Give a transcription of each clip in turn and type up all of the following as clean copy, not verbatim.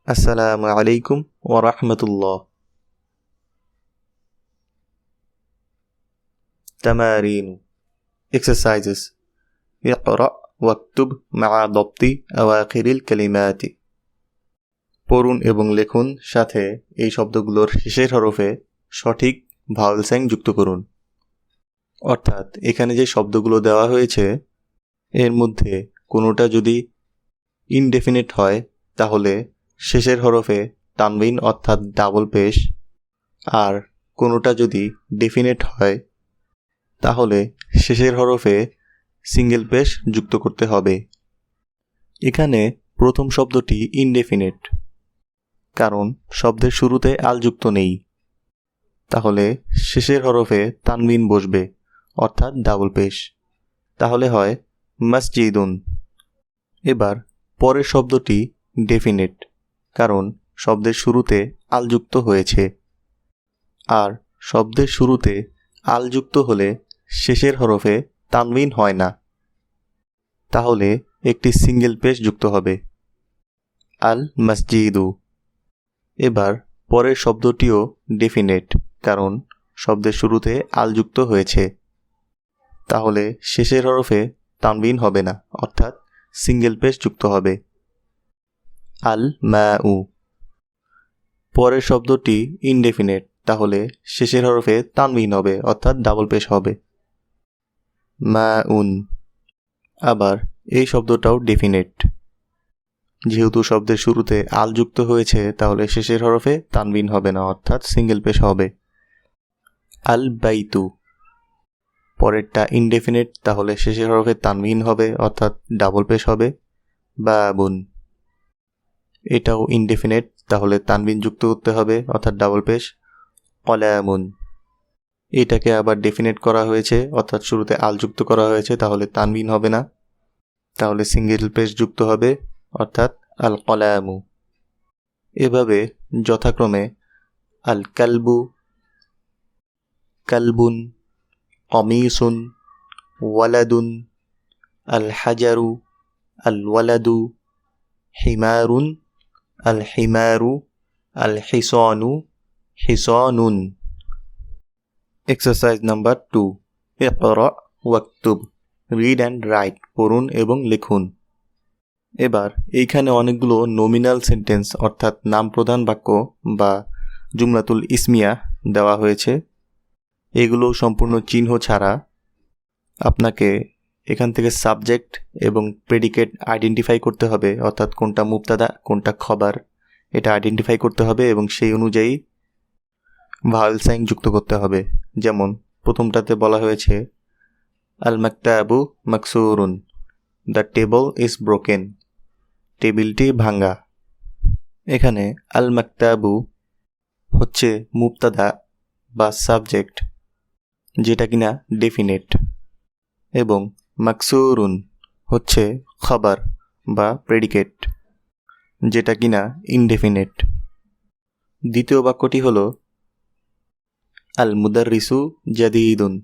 আসসালামু আলাইকুম ওয়া রাহমাতুল্লাহ। তামারিন এক্সারসাইজেস ইকরা ওয়াকতুব মা'a দবতি আওয়াখিরিল কালিমাতি। পড়ুন এবং লিখুন, সাথে এই শব্দগুলোর শেষের হরফে সঠিক ভাওয়েল সাইন যুক্ত করুন। অর্থাৎ এখানে যে শব্দগুলো দেওয়া হয়েছে এর মধ্যে কোনোটা যদি ইনডেফিনিট হয় তাহলে শেষের হরফে তানবিন অর্থাৎ ডাবল পেশ, আর কোনোটা যদি ডেফিনেট হয় তাহলে শেষের হরফে সিঙ্গেল পেশ যুক্ত করতে হবে। এখানে প্রথম শব্দটি ইনডেফিনিট, কারণ শব্দের শুরুতে আল যুক্ত নেই, তাহলে শেষের হরফে তানবিন বসবে অর্থাৎ ডাবল পেশ, তাহলে হয় মসজিদুন। এবার পরের শব্দটি ডেফিনিট, কারণ শব্দের শুরুতে আল যুক্ত হয়েছে, আর শব্দের শুরুতে আল যুক্ত হলে শেষের হরফে তানবিন হয় না, তাহলে একটি সিঙ্গেল পেশ যুক্ত হবে আল মসজিদু। এবার পরের শব্দটিও ডেফিনেট, কারণ শব্দের শুরুতে আল যুক্ত হয়েছে, তাহলে শেষের হরফে তানবিন হবে না অর্থাৎ সিঙ্গেল পেশ যুক্ত হবে আল মাউ। পরের শব্দটি ইনডেফিনেট, তাহলে শেষের হরফে তানবিন হবে অর্থাৎ ডাবল পেশ হবে মাউন। আবার এই শব্দটাও ডেফিনেট, যেহেতু শব্দের শুরুতে আল যুক্ত হয়েছে তাহলে শেষের হরফে তানবিন হবে না অর্থাৎ সিঙ্গেল পেশ হবে আল বাইতু। পরেরটা ইনডেফিনেট, তাহলে শেষের হরফে তানবিন হবে অর্থাৎ ডাবল পেশ হবে বাবুন। এটাও ইনডেফিনেট, তাহলে তানবিন যুক্ত করতে হবে অর্থাৎ ডাবল পেশ কলামুন। এটাকে আবার ডেফিনেট করা হয়েছে অর্থাৎ শুরুতে আল যুক্ত করা হয়েছে, তাহলে তানবিন হবে না, তাহলে সিঙ্গেল পেশ যুক্ত হবে অর্থাৎ আল কলামু। এভাবে যথাক্রমে আল কালবু, কালবুন, কমিসুন, ওয়ালাদুন, আল হাজারু, আল ওয়ালাদু, হিমারুন, আল হিমারু, আল হিসানু, হিসানুন। এক্সারসাইজ নাম্বার 2, ইকরা ওয়াকতুব, রিড অ্যান্ড রাইট, পড়ুন এবং লিখুন। এবার এইখানে অনেকগুলো নমিনাল সেন্টেন্স অর্থাৎ নাম প্রধান বাক্য বা জুমলাতুল ইসমিয়া দেওয়া হয়েছে। এগুলো সম্পূর্ণ চিহ্ন ছাড়া। আপনাকে এখান থেকে সাবজেক্ট এবং প্রেডিকেট আইডেন্টিফাই করতে হবে, অর্থাৎ কোনটা মুবতাদা কোনটা খবর, এটা আইডেন্টিফাই করতে হবে এবং সেই অনুযায়ী ভাওয়েল সাইন যুক্ত করতে হবে। যেমন প্রথমটাতে বলা হয়েছে আল মাকতাবু মাকসুরুন, দ্য টেবল ইজ ব্রোকেন, টেবিলটি ভাঙ্গা। এখানে আল মাকতাবু হচ্ছে মুবতাদা বা সাবজেক্ট, যেটা কিনা ডেফিনেট, এবং মাকসুরুন হচ্ছে খবর বা প্রেডিকেট, যেটা কিনা ইনডেফিনেট। দ্বিতীয় বাক্যটি হলো আল মুদাররিসু জাদিদুন,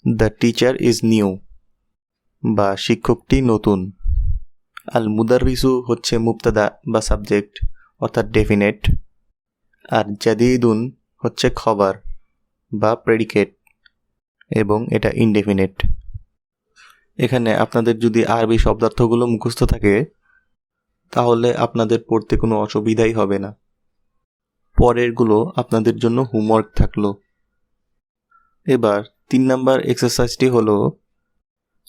দ্য টিচার ইজ নিউ, বা শিক্ষকটি নতুন। আল মুদাররিসু হচ্ছে মুবতাদা বা সাবজেক্ট অর্থাৎ ডেফিনেট, আর জাদিদুন হচ্ছে খবর বা প্রেডিকেট এবং এটা ইনডেফিনেট। এখানে আপনাদের যদি আরবি শব্দার্থগুলো মুখস্থ থাকে তাহলে আপনাদের পড়তে কোনো অসুবিধাই হবে না। পরেরগুলো আপনাদের জন্য হোমওয়ার্ক থাকলো। এবার 3 নাম্বার এক্সারসাইজটি হলো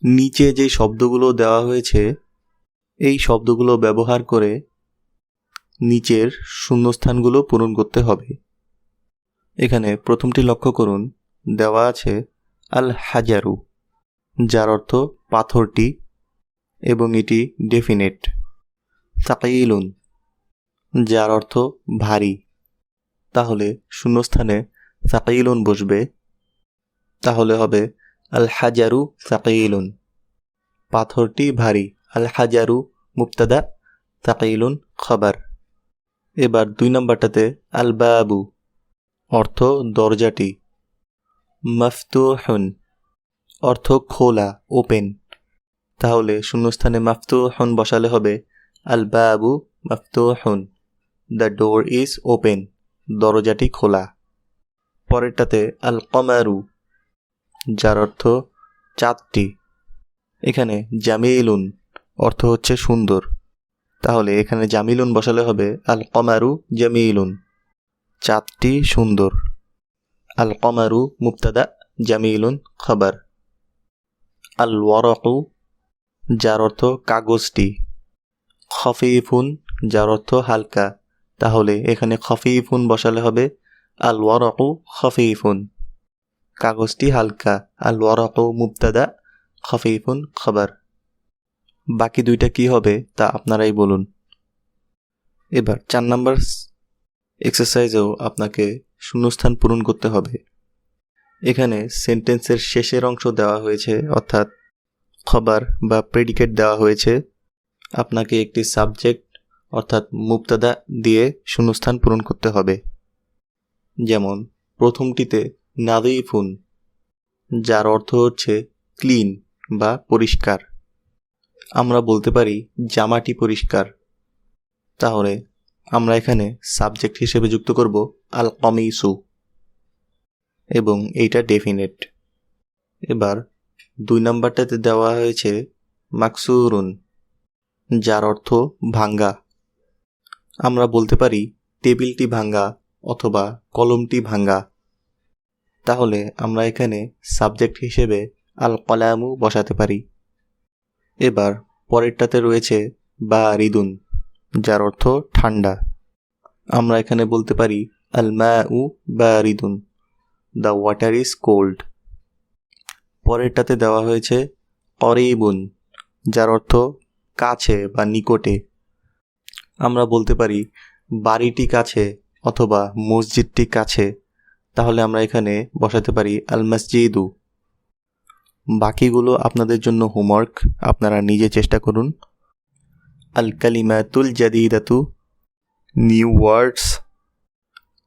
নিচে যে শব্দগুলো দেওয়া হয়েছে এই শব্দগুলো ব্যবহার করে নিচের শূন্যস্থানগুলো পূরণ করতে হবে। এখানে প্রথমটি লক্ষ্য করুন, দেওয়া আছে আল হাজারু, যার অর্থ পাথরটি এবং এটি ডেফিনেট। সাকিলুন, যার অর্থ ভারী, তাহলে শূন্যস্থানে সাকিলুন বসবে, তাহলে হবে আল হাজারু সাকিলুন, পাথরটি ভারী। আল হাজারু মুবতাদা, সাকিলুন খবর। এবার 2 নম্বরটাতে আল বাবু, অর্থ দরজাটি। মাফতুহুন, অর্থ খোলা ওপেন, তাহলে শূন্যস্থানে মাফতুহুন বসালে হবে আল বাবু মাফতুহুন, দ্য ডোর ইজ ওপেন, দরজাটি খোলা। পরেরটাতে আল কমারু, যার অর্থ চাঁদটি। এখানে জামিলুন অর্থ হচ্ছে সুন্দর, তাহলে এখানে জামিলুন বসালে হবে আল কমারু জামিলুন, চাঁদটি সুন্দর। আল কমারু মুবতাদা, জামিলুন খবর। আল ওয়ারাকু, যার অর্থ কাগজটি। খফিফুন, যার অর্থ হালকা, তাহলে এখানে খফিফুন বসালে হবে আল ওয়ারাকু খফিফুন, কাগজটি হালকা। আল ওয়ারাকু মুবতাদা, খফিফুন খবর। বাকি দুইটা কি হবে তা আপনারাই বলুন। এবার 4 নম্বর এক্সারসাইজেও আপনাকে শূন্যস্থান পূরণ করতে হবে। এখানে সেন্টেন্সের শেষের অংশ দেওয়া হয়েছে, অর্থাৎ খবর বা প্রেডিকেট দেওয়া হয়েছে। আপনাকে একটি সাবজেক্ট অর্থাৎ মুবতাদা দিয়ে শূন্যস্থান পূরণ করতে হবে। যেমন প্রথমটিতে নাযীফুন, যার অর্থ হচ্ছে ক্লিন বা পরিষ্কার। আমরা বলতে পারি জামাটি পরিষ্কার, তাহলে আমরা এখানে সাবজেক্ট হিসেবে যুক্ত করব আল কমিসু, এবং এইটা ডেফিনেট। এবার 2 নম্বরটাতে দেওয়া হয়েছে মাকসুরুন, যার অর্থ ভাঙ্গা। আমরা বলতে পারি টেবিলটি ভাঙ্গা অথবা কলমটি ভাঙ্গা, তাহলে আমরা এখানে সাবজেক্ট হিসেবে আল কলামু বসাতে পারি। এবার পরেরটাতে রয়েছে বারিদুন, যার অর্থ ঠান্ডা। আমরা এখানে বলতে পারি আল মাউ বারিদুন, দ্য ওয়াটার ইজ কোল্ড। পরেরটাতে দেওয়া হয়েছে করিবুন, যার অর্থ কাছে বা নিকটে। আমরা বলতে পারি বাড়িটি কাছে অথবা মসজিদটি কাছে, তাহলে আমরা এখানে বসাতে পারি আল মসজিদু। বাকিগুলো আপনাদের জন্য হোমওয়ার্ক, আপনারা নিজে চেষ্টা করুন। আল কালিমাতুল জাদিদাতু, নিউ ওয়ার্ডস।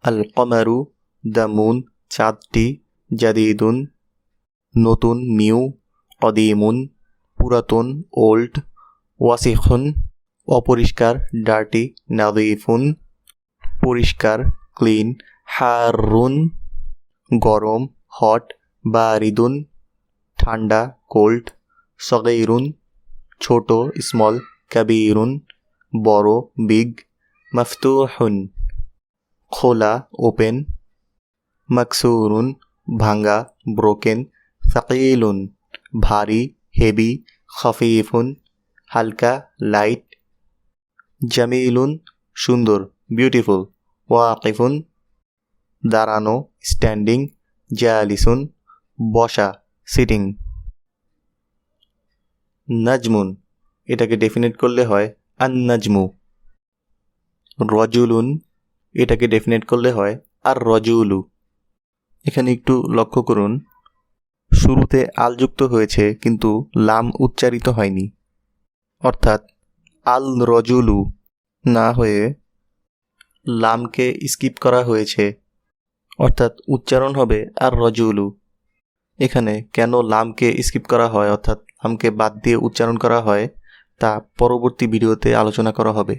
আল কমারু, দ্য মুন, চাঁদটি। জাদিদুন, নতুন নিউ। কদিমুন, পুরাতন ওল্ড। ওয়াসিখুন, অপরিষ্কার ডার্টি। নাযীফুন, পরিষ্কার ক্লিন। হারুন, গরম হট। বারিদুন, ঠান্ডা কোল্ড। সগীরুন, ছোট স্মল। কাবীরুন, বড় বিগ। মফতুহুন, খোলা ওপেন। মাকসুরুন, ভাঙ্গা ব্রোকেন। সাকিলুন, ভারী হেভি। খফিফুন, হালকা লাইট। জামিলুন, সুন্দর বিউটিফুল। ওয়াকিফুন, দাঁড়ানো স্ট্যান্ডিং। জালিসুন, বসা সিটিং। নাজমুন, এটাকে ডেফিনেট করলে হয় আন নাজমু। রজুলুন, এটাকে ডেফিনেট করলে হয় আর রজুলু। এখানে একটু লক্ষ্য করুন, শুরুতে আল যুক্ত হয়েছে কিন্তু লাম উচ্চারিত হয়নি, অর্থাৎ আল রজুলু না হয়ে লামকে স্কিপ করা হয়েছে, অর্থাৎ উচ্চারণ হবে আর রজুলু। এখানে কেন লামকে স্কিপ করা হয়, অর্থাৎ লামকে বাদ দিয়ে উচ্চারণ করা হয়, তা পরবর্তী ভিডিওতে আলোচনা করা হবে।